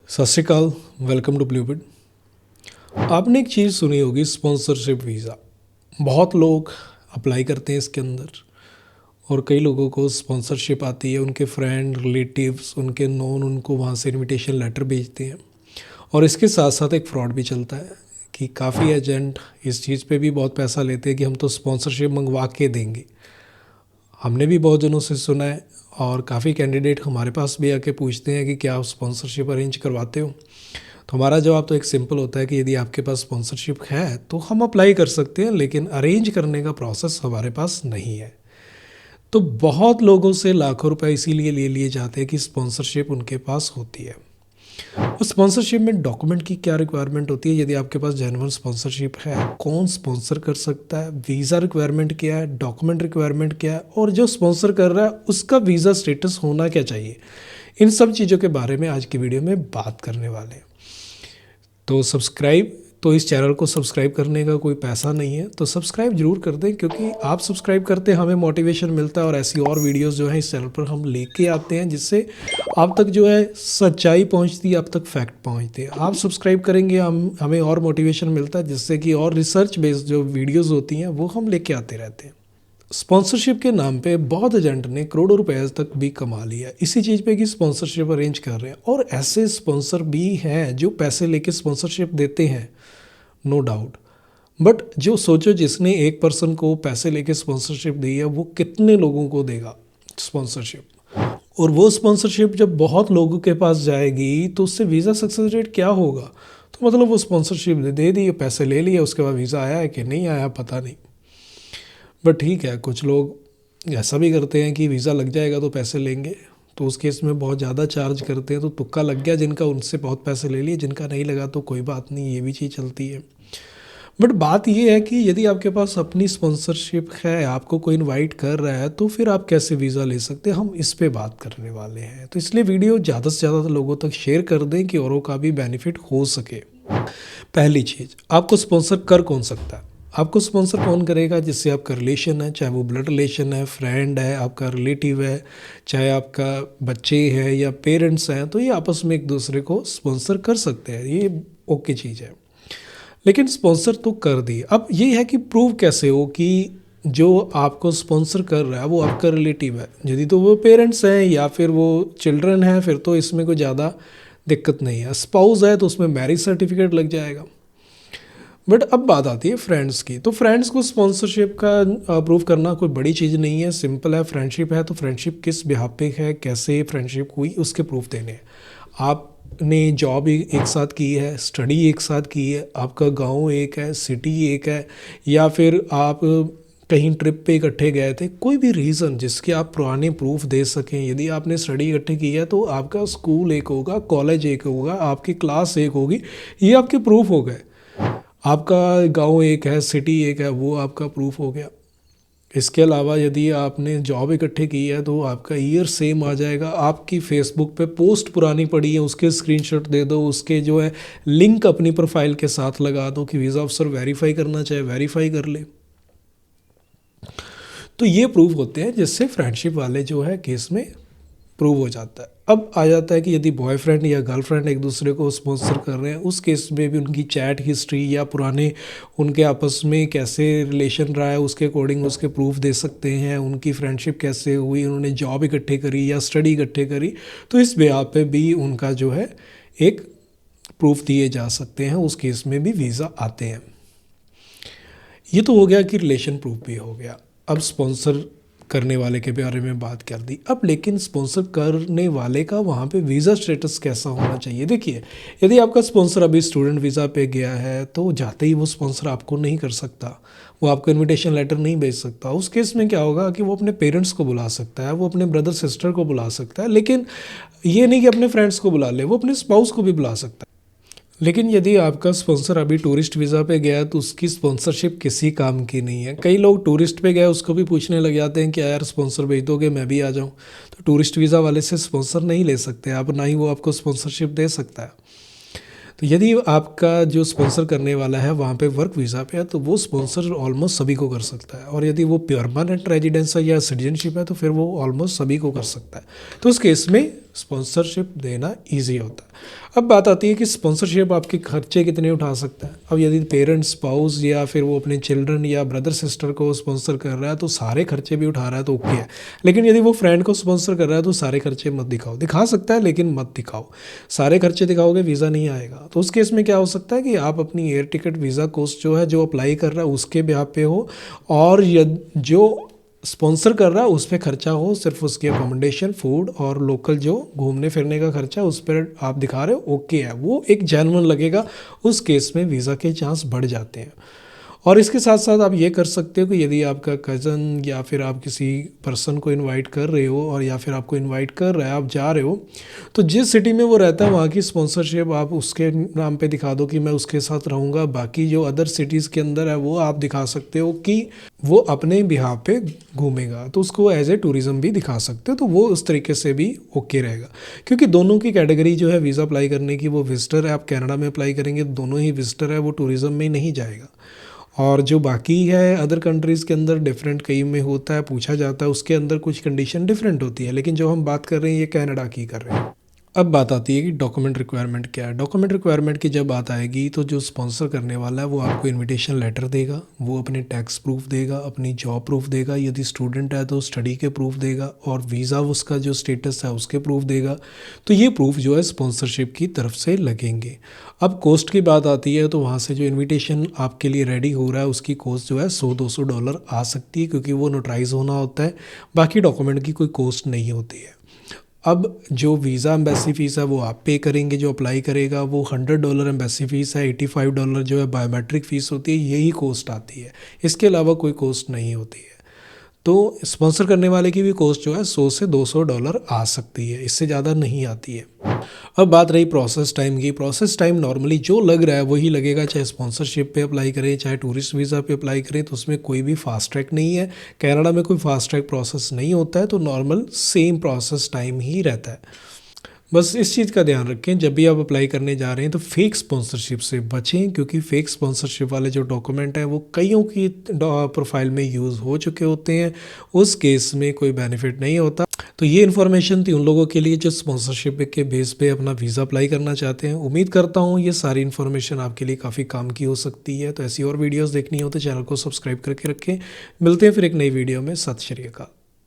सत श्री अकाल। Welcome to Bluebit. आपने एक चीज़ सुनी होगी, स्पॉन्सरशिप वीज़ा। बहुत लोग अप्लाई करते हैं इसके अंदर और कई लोगों को स्पॉन्सरशिप आती है। उनके फ्रेंड, रिलेटिव्स, उनके नोन उनको वहाँ से इनविटेशन लेटर भेजते हैं। और इसके साथ साथ एक फ्रॉड भी चलता है कि काफ़ी एजेंट इस चीज़ पे भी बहुत पैसा लेते हैं कि हम तो स्पॉन्सरशिप मंगवा के देंगे। हमने भी बहुत जनों से सुना है और काफ़ी कैंडिडेट हमारे पास भी आके पूछते हैं कि क्या आप स्पॉन्सरशिप अरेंज करवाते हो। तो हमारा जवाब तो एक सिंपल होता है कि यदि आपके पास स्पॉन्सरशिप है तो हम अप्लाई कर सकते हैं, लेकिन अरेंज करने का प्रोसेस हमारे पास नहीं है। तो बहुत लोगों से लाखों रुपए इसीलिए ले लिए जाते हैं कि स्पॉन्सरशिप उनके पास होती है। और स्पॉन्सरशिप में डॉक्यूमेंट की क्या रिक्वायरमेंट होती है? यदि आपके पास जेन्युइन स्पॉन्सरशिप है, कौन स्पॉन्सर कर सकता है, वीज़ा रिक्वायरमेंट क्या है, डॉक्यूमेंट रिक्वायरमेंट क्या है, और जो स्पॉन्सर कर रहा है उसका वीज़ा स्टेटस होना क्या चाहिए, इन सब चीज़ों के बारे में आज की वीडियो में बात करने वाले हैं। तो इस चैनल को सब्सक्राइब करने का कोई पैसा नहीं है, तो सब्सक्राइब जरूर कर दें, क्योंकि आप सब्सक्राइब करते हमें मोटिवेशन मिलता है और ऐसी और वीडियोस जो हैं इस चैनल पर हम लेके आते हैं, जिससे आप तक जो है सच्चाई पहुंचती है, आप तक फैक्ट पहुंचते हैं। आप सब्सक्राइब करेंगे, हमें और मोटिवेशन मिलता है, जिससे कि और रिसर्च बेस्ड जो वीडियोज़ होती हैं वो हम लेके आते रहते हैं। स्पॉन्सरशिप के नाम पे बहुत एजेंट ने करोड़ों रुपए तक भी कमा लिया इसी चीज़ पे कि स्पॉन्सरशिप अरेंज कर रहे हैं। और ऐसे स्पॉन्सर भी हैं जो पैसे लेके स्पॉन्सरशिप देते हैं, नो डाउट। बट जो सोचो, जिसने एक पर्सन को पैसे लेके स्पॉन्सरशिप दी है वो कितने लोगों को देगा स्पॉन्सरशिप। और वो स्पॉन्सरशिप जब बहुत लोगों के पास जाएगी तो उससे वीज़ा सक्सेस रेट क्या होगा। तो मतलब वो स्पॉन्सरशिप दे दी, पैसे ले लिए, उसके बाद वीज़ा आया है कि नहीं आया पता नहीं। बट ठीक है, कुछ लोग ऐसा भी करते हैं कि वीज़ा लग जाएगा तो पैसे लेंगे, तो उस केस में बहुत ज़्यादा चार्ज करते हैं। तो तुक्का लग गया जिनका, उनसे बहुत पैसे ले लिए, जिनका नहीं लगा तो कोई बात नहीं, ये भी चीज़ चलती है। बट बात ये है कि यदि आपके पास अपनी स्पॉन्सरशिप है, आपको कोई इनवाइट कर रहा है, तो फिर आप कैसे वीज़ा ले सकते हैं, हम इस पे बात करने वाले हैं। तो इसलिए वीडियो ज़्यादा से ज़्यादा लोगों तक शेयर कर दें कि औरों का भी बेनिफिट हो सके। पहली चीज़, आपको स्पॉन्सर कर कौन सकता है? आपको स्पॉन्सर कौन करेगा? जिससे आपका रिलेशन है, चाहे वो ब्लड रिलेशन है, फ्रेंड है, आपका रिलेटिव है, चाहे आपका बच्चे हैं या पेरेंट्स हैं, तो ये आपस में एक दूसरे को स्पॉन्सर कर सकते हैं, ये ओके चीज़ है। लेकिन स्पॉन्सर तो कर दी, अब ये है कि प्रूव कैसे हो कि जो आपको स्पॉन्सर कर रहा है वो आपका रिलेटिव है। यदि तो वो पेरेंट्स हैं या फिर वो चिल्ड्रन हैं, फिर तो इसमें कोई ज़्यादा दिक्कत नहीं है। स्पाउस है तो उसमें मैरिज सर्टिफिकेट लग जाएगा। बट अब बात आती है फ्रेंड्स की। तो फ्रेंड्स को स्पॉन्सरशिप का अप्रूव करना कोई बड़ी चीज़ नहीं है, सिंपल है। फ्रेंडशिप है तो फ्रेंडशिप किस बिहाफ पे है, कैसे फ्रेंडशिप हुई, उसके प्रूफ देने हैं। आपने जॉब एक साथ की है, स्टडी एक साथ की है, आपका गांव एक है, सिटी एक है, या फिर आप कहीं ट्रिप पे इकट्ठे गए थे, कोई भी रीज़न जिसके आप पुराने प्रूफ दे सकें। यदि आपने स्टडी इकट्ठे की है तो आपका स्कूल एक होगा, कॉलेज एक होगा, आपकी क्लास एक होगी, ये आपके प्रूफ हो गए। आपका गांव एक है, सिटी एक है, वो आपका प्रूफ हो गया। इसके अलावा यदि आपने जॉब इकट्ठे की है तो आपका ईयर सेम आ जाएगा। आपकी फेसबुक पे पोस्ट पुरानी पड़ी है, उसके स्क्रीनशॉट दे दो, उसके जो है लिंक अपनी प्रोफाइल के साथ लगा दो कि वीज़ा ऑफिसर वेरीफाई करना चाहे वेरीफाई कर ले। तो ये प्रूफ होते हैं जिससे फ्रेंडशिप वाले जो है केस में प्रूव हो जाता है। अब आ जाता है कि यदि बॉयफ्रेंड या गर्लफ्रेंड एक दूसरे को स्पॉन्सर कर रहे हैं, उस केस में भी उनकी चैट हिस्ट्री या पुराने उनके आपस में कैसे रिलेशन रहा है उसके अकॉर्डिंग उसके प्रूफ दे सकते हैं। उनकी फ्रेंडशिप कैसे हुई, उन्होंने जॉब इकट्ठे करी या स्टडी इकट्ठे करी, तो इस बिहाफ पे भी उनका जो है एक प्रूफ दिए जा सकते हैं। उस केस में भी वीज़ा आते हैं। ये तो हो गया कि रिलेशन प्रूफ भी हो गया। अब स्पॉन्सर करने वाले के बारे में बात कर दी। अब लेकिन स्पॉन्सर करने वाले का वहाँ पे वीज़ा स्टेटस कैसा होना चाहिए? देखिए, यदि आपका स्पॉन्सर अभी स्टूडेंट वीज़ा पे गया है तो जाते ही वो स्पॉन्सर आपको नहीं कर सकता, वो आपको इनविटेशन लेटर नहीं भेज सकता। उस केस में क्या होगा कि वो अपने पेरेंट्स को बुला सकता है, वो अपने ब्रदर सिस्टर को बुला सकता है, लेकिन ये नहीं कि अपने फ्रेंड्स को बुला ले, वो अपने स्पाउस को भी बुला सकता है। लेकिन यदि आपका स्पॉन्सर अभी टूरिस्ट वीज़ा पे गया तो उसकी स्पॉन्सरशिप किसी काम की नहीं है। कई लोग टूरिस्ट पे गए उसको भी पूछने लग जाते हैं कि यार स्पॉन्सर भेज दोगे, मैं भी आ जाऊं। तो टूरिस्ट वीज़ा वाले से स्पॉन्सर नहीं ले सकते आप, ना ही वो आपको स्पॉन्सरशिप दे सकता है। तो यदि आपका जो स्पॉन्सर करने वाला है वहाँ पे वर्क वीज़ा पे है तो वो स्पॉन्सर ऑलमोस्ट सभी को कर सकता है। और यदि वो परमानेंट रेजिडेंस है या सिटीजनशिप है तो फिर वो ऑलमोस्ट सभी को कर सकता है। तो उस केस में स्पॉन्सरशिप देना ईजी होता है। अब बात आती है कि स्पॉन्सरशिप आपके खर्चे कितने उठा सकता है। अब यदि पेरेंट्स, स्पाउस या फिर वो अपने चिल्ड्रन या ब्रदर सिस्टर को स्पॉन्सर कर रहा है तो सारे खर्चे भी उठा रहा है तो ओके है। लेकिन यदि वो फ्रेंड को स्पॉन्सर कर रहा है तो सारे खर्चे मत दिखाओ। दिखा सकता है लेकिन मत दिखाओ। सारे खर्चे दिखाओगे वीज़ा नहीं आएगा। तो उस केस में क्या हो सकता है कि आप अपनी एयर टिकट वीज़ा कॉस्ट जो है, जो अप्लाई कर रहा है उसके ब्याह पे हो, और जो स्पॉन्सर कर रहा है उस पर खर्चा हो, सिर्फ उसकी अकोमोडेशन, फूड और लोकल जो घूमने फिरने का खर्चा उस पर आप दिखा रहे हो, ओके है, वो एक जेन्युइन लगेगा। उस केस में वीज़ा के चांस बढ़ जाते हैं। और इसके साथ साथ आप ये कर सकते हो कि यदि आपका कज़न या फिर आप किसी पर्सन को इनवाइट कर रहे हो, और या फिर आपको इनवाइट कर रहा है, आप जा रहे हो, तो जिस सिटी में वो रहता है वहाँ की स्पॉन्सरशिप आप उसके नाम पे दिखा दो कि मैं उसके साथ रहूँगा। बाकी जो अदर सिटीज़ के अंदर है वो आप दिखा सकते हो कि वो अपने बिहाफ पे घूमेगा, तो उसको एज ए टूरिज़म भी दिखा सकते हो। तो वो उस तरीके से भी ओके रहेगा, क्योंकि दोनों की कैटेगरी जो है वीज़ा अप्लाई करने की, वो विजिटर है। आप कनाडा में अप्लाई करेंगे दोनों ही विजिटर है, वो टूरिज़म में नहीं जाएगा। और जो बाकी है अदर कंट्रीज़ के अंदर डिफरेंट कई में होता है, पूछा जाता है, उसके अंदर कुछ कंडीशन डिफरेंट होती है। लेकिन जो हम बात कर रहे हैं ये कनाडा की कर रहे हैं। अब बात आती है कि डॉक्यूमेंट रिक्वायरमेंट क्या है। डॉक्यूमेंट रिक्वायरमेंट की जब बात आएगी तो जो स्पॉन्सर करने वाला है वो आपको इनविटेशन लेटर देगा, वो अपने टैक्स प्रूफ देगा, अपनी जॉब प्रूफ देगा, यदि स्टूडेंट है तो स्टडी के प्रूफ देगा, और वीज़ा उसका जो स्टेटस है उसके प्रूफ देगा। तो ये प्रूफ जो है स्पॉन्सरशिप की तरफ से लगेंगे। अब कॉस्ट की बात आती है तो वहाँ से जो इन्विटेशन आपके लिए रेडी हो रहा है उसकी कॉस्ट जो है $100-200 आ सकती है, क्योंकि वो नोटराइज होना होता है। बाकी डॉक्यूमेंट की कोई कॉस्ट नहीं होती है। अब जो वीज़ा एम्बेसी फ़ीस है वो आप पे करेंगे, जो अप्लाई करेगा वो $100 एम्बेसी फ़ीस है, $85 जो है बायोमेट्रिक फ़ीस होती है, यही कॉस्ट आती है। इसके अलावा कोई कॉस्ट नहीं होती है। तो स्पॉन्सर करने वाले की भी कॉस्ट जो है $100 से $200 आ सकती है, इससे ज़्यादा नहीं आती है। अब बात रही प्रोसेस टाइम की। प्रोसेस टाइम नॉर्मली जो लग रहा है वही लगेगा, चाहे स्पॉन्सरशिप पे अप्लाई करें चाहे टूरिस्ट वीज़ा पे अप्लाई करें, तो उसमें कोई भी फास्ट ट्रैक नहीं है। कनाडा में कोई फास्ट ट्रैक प्रोसेस नहीं होता है, तो नॉर्मल सेम प्रोसेस टाइम ही रहता है। बस इस चीज़ का ध्यान रखें जब भी आप अप्लाई करने जा रहे हैं तो फेक स्पॉन्सरशिप से बचें, क्योंकि फेक स्पॉन्सरशिप वाले जो डॉक्यूमेंट हैं वो कईयों की प्रोफाइल में यूज़ हो चुके होते हैं। उस केस में कोई बेनिफिट नहीं होता। तो ये इन्फॉर्मेशन थी उन लोगों के लिए जो स्पॉन्सरशिप के बेस पे अपना वीज़ा अप्लाई करना चाहते हैं। उम्मीद करता हूँ ये सारी इन्फॉर्मेशन आपके लिए काफ़ी काम की हो सकती है। तो ऐसी और वीडियोज़ देखनी हो तो चैनल को सब्सक्राइब करके रखें। मिलते हैं फिर एक नई वीडियो में। सत श्री अकाल।